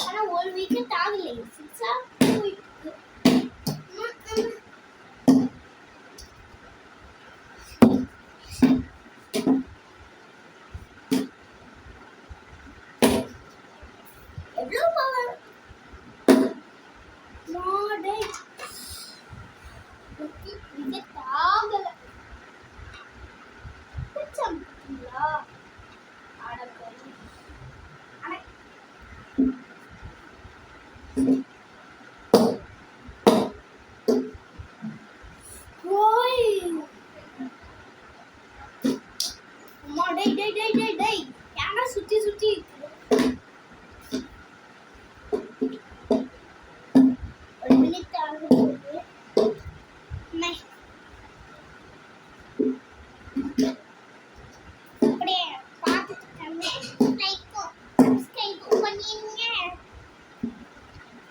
ஆனா ஒரு விக்கெட் ஆகலை. சிக்ஸா எவ்வளோ பவர் மாடே விக்கெட் ஆகல. பிடிச்சா ஆடப்போம். சுத்தி சுத்தி ஒரு மினிட் ஆகுது. அப்படியே பார்த்துட்டு பண்ணிடுங்க.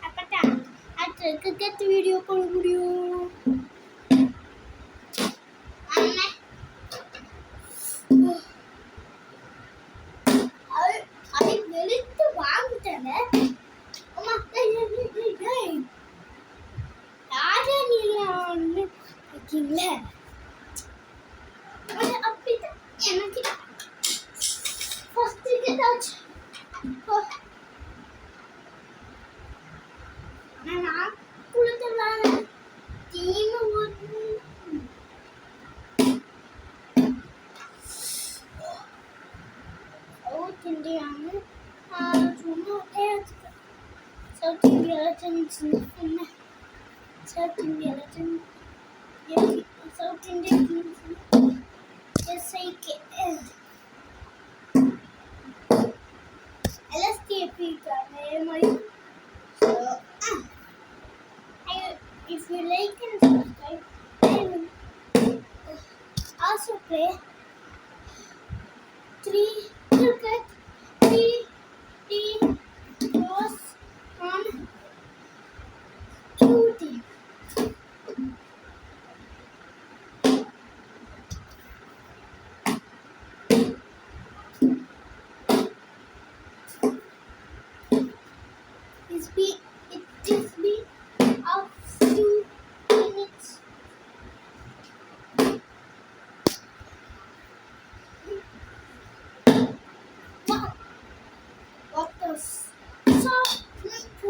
அப்பதான் அடுத்த கிரிக்கெட் வீடியோ போட முடியும். அதை வெளுத்து வாங்கிட்டாங்க. ராஜான்னு இருக்கீங்கள, அப்படிதான் எனக்கு ஃபர்ஸ்ட் கிரிக்கெட் ஆச்சு. நான் கொடுத்துருவாங்க டீம் சவுத் இந்தியான்னு சவுத் இந்தியா லெஜண்ட்ஸ் என்ன south India legend south India எஸ்ஐகே எல்எஸ்டிஎஃபி அதே மாதிரி. If you like and subscribe, I will also play 3 cricket 3 goes on 2 teams. It is be of 2 minutes. Wow! What the so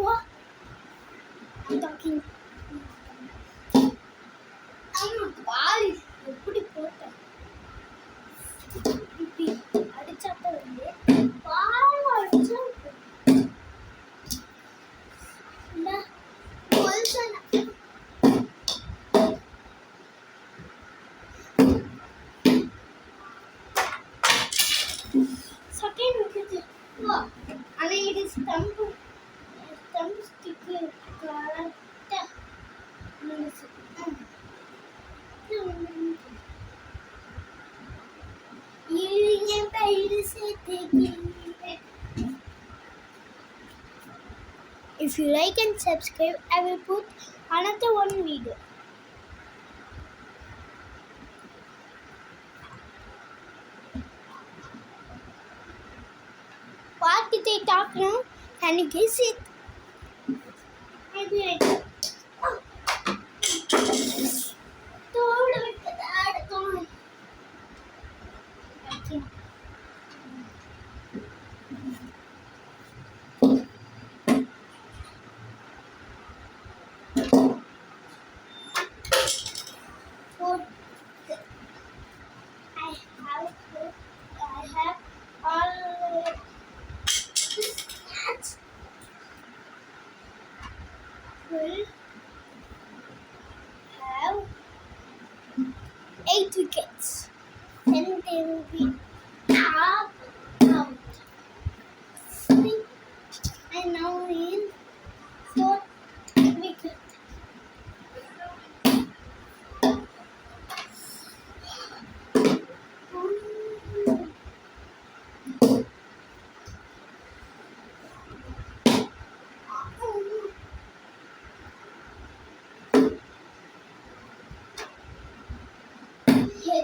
what? I'm talking. I'm ball. எப்படி போட்டேன் இப்படி அடிச்சாட்ட வந்து பால் அடிச்சா இந்த கோல்சன் செகண்ட் விக்கெட். ஆனா இது ஸ்டம்ப் ஸ்டிக் கரெக்டா If you like and subscribe, I will put another one video. What did they talk now? Can you guess it? Maybe I do. I have all this match will have 8 wickets. Then they will be out. And now in 4th wicket.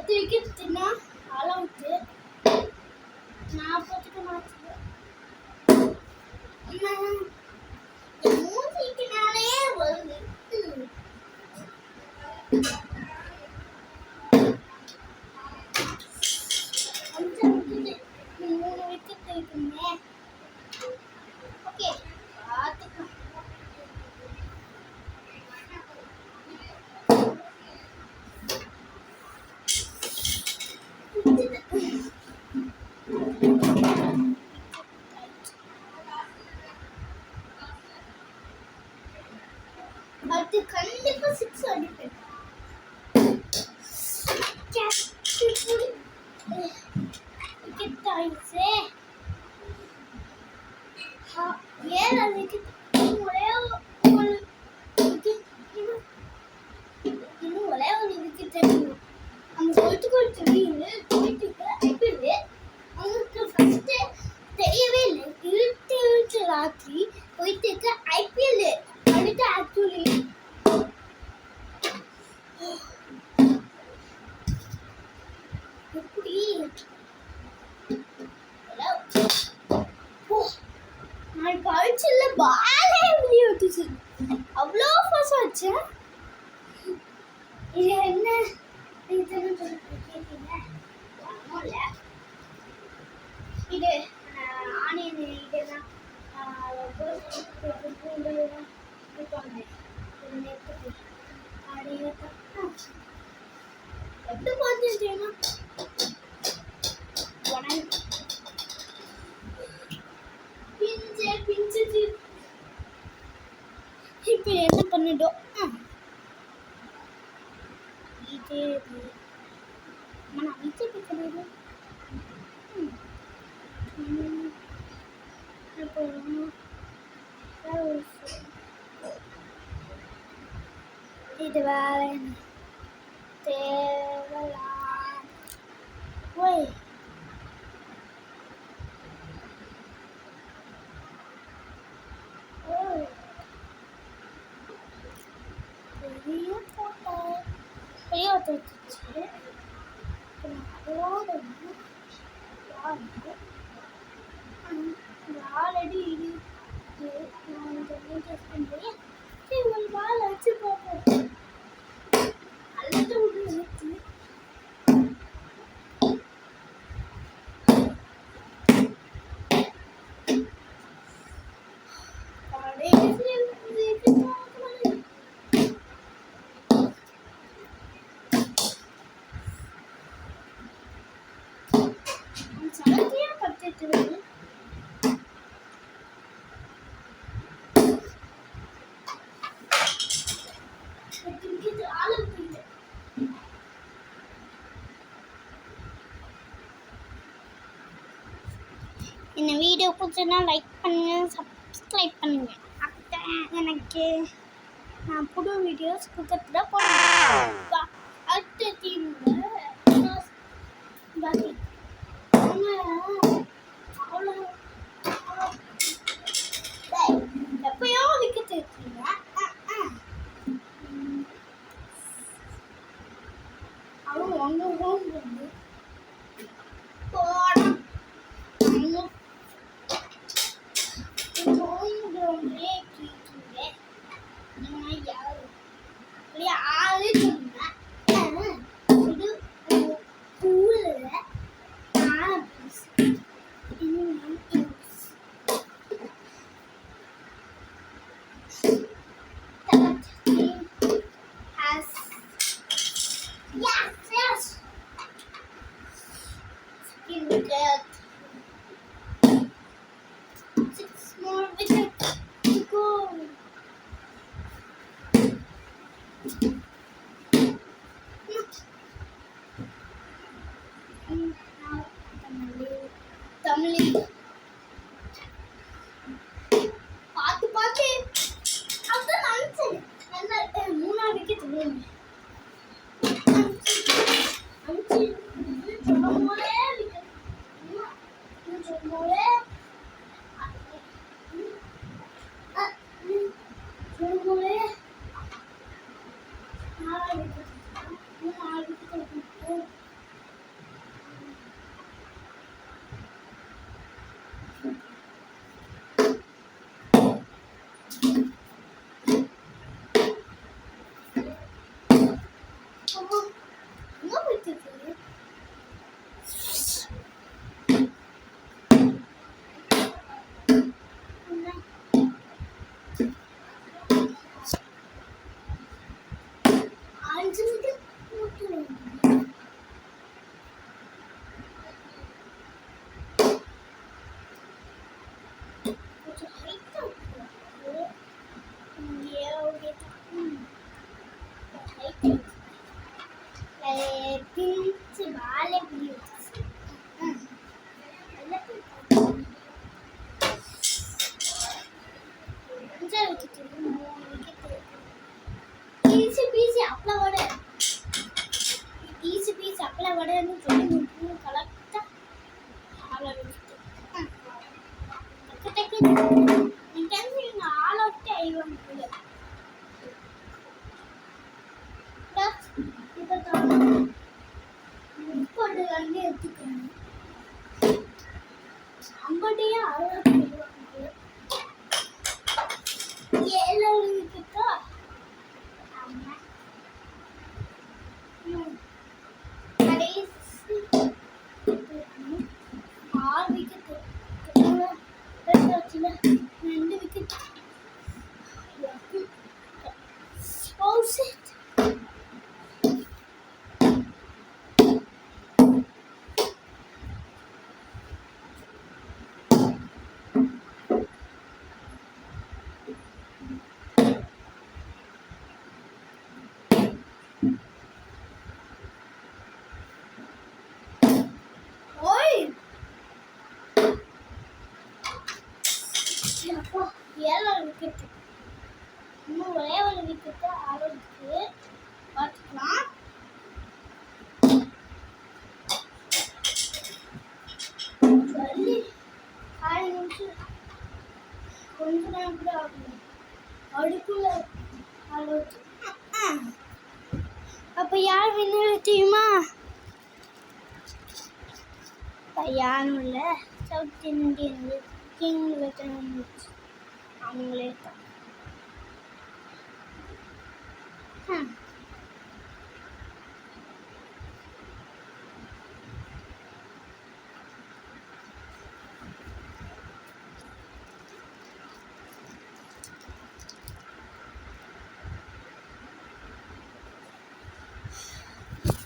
Wicket all out. நான் போட்டுக்க மாட்டேன். மூஞ்சிக்குனாலே வருது. கொஞ்சம் 3 wicket இருக்குமே. Okay பார்த்துக்கலாம். அது கண்டிப்பா 6 அடிப்பேன். விக்கெட் ஆயிடுச்சு. ஏன் அதுக்கு ஒரே ஒரு இன்னும் ஒரே ஒரு விக்கெட் அடிக்கணும். அந்த சொல்லிட்டு தெரியுது போயிட்டு ஐபிஎல் அவங்களுக்கு ஃபர்ஸ்ட் தெரியவே இல்லை. இருட்டு ராத்திரி போயிட்டு ஐபிஎல் அடுத்து ஆக்சுவலி எப்படி நான் கழிச்சில்ல பாலே வெளியே விட்டுச்சு. அவ்வளோ ஃபோர்ஸ் வச்சு இது என்ன இதுன்னு கேட்டீங்க. இது ஆனியன் இதெல்லாம் எப்படி பார்த்துட்டேன்னா பிஞ்சு இப்போ என்ன பண்ணிட்டோம். இது நான் வீட்டை பிடிக்கிறது இது வேற தேவையா ஓய் பெரிய போட்டோ பெரிய வச்சுச்சு. அதோட ஆல்ரெடி இருக்கு. நான் இந்த டெஸ்ட் பண்ணுறேன். சரி ஒரு பால் வச்சு பார்ப்போம். அல்லது ஒரு இருக்கு சடக்கையா பத்துட்டு இந்த வீடியோ பிடிச்சதுன்னா லைக் பண்ணுங்க, சப்ஸ்கிரைப் பண்ணுங்க. அப்போ எனக்கு நான் புது வீடியோஸ் கொடுக்கறதுல போடுறேன். அடுத்த டீமில் எப்பயோ விக்கெட் இருக்கீங்க. அவன் ஒன்று ஹோம் வந்து போனோம் ஹோம் கிரவுண்ட்லேயே இருக்கீங்க. நீங்கள் யாரு ஆளு சொன்னேன். இது ஸ்கூலில் தமிழ் பார்த்து பார்த்து அதுதான் நினைச்சேன். என்ன 3 விக்கெட் வேணும். அஞ்சு சொல்லும் போதே விக்கெட் பிஞ்சு வாழை பிடிச்சி ஈஸி பீஸி அப்பள வடை ஈஸி பீஸி அப்பள வடைன்னு சொல்லி மூணு கலெக்டா ஆள வச்சுட்டு டக்கு நீங்க தெரிஞ்சு ஆள விட்டு ஐவன் போல இப்போ தான் முப்பது அங்கே எடுத்துக்கணும் ஐம்பதையே அறுபது ஏழுக்கிட்டா கடைசி 6 விக்கெட்டு 2 விக்கெட் ஏழு விக்கெட்டு இன்னும் ஒரே ஒரு விக்கெட்டு ஆளுக்கு பார்த்துக்கலாம் சொல்லி 6 நிமிஷம் கொஞ்ச நேரம் கூட ஆகணும் அடுக்குள்ள ஆளுக்கு அப்போ யார் வின்னர் தெரியுமா யாரும் இல்லை சவுத் இந்தியன் கிங் வெட்டர்ஸ் அவங்களே தான்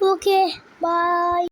ஓகே பாய்.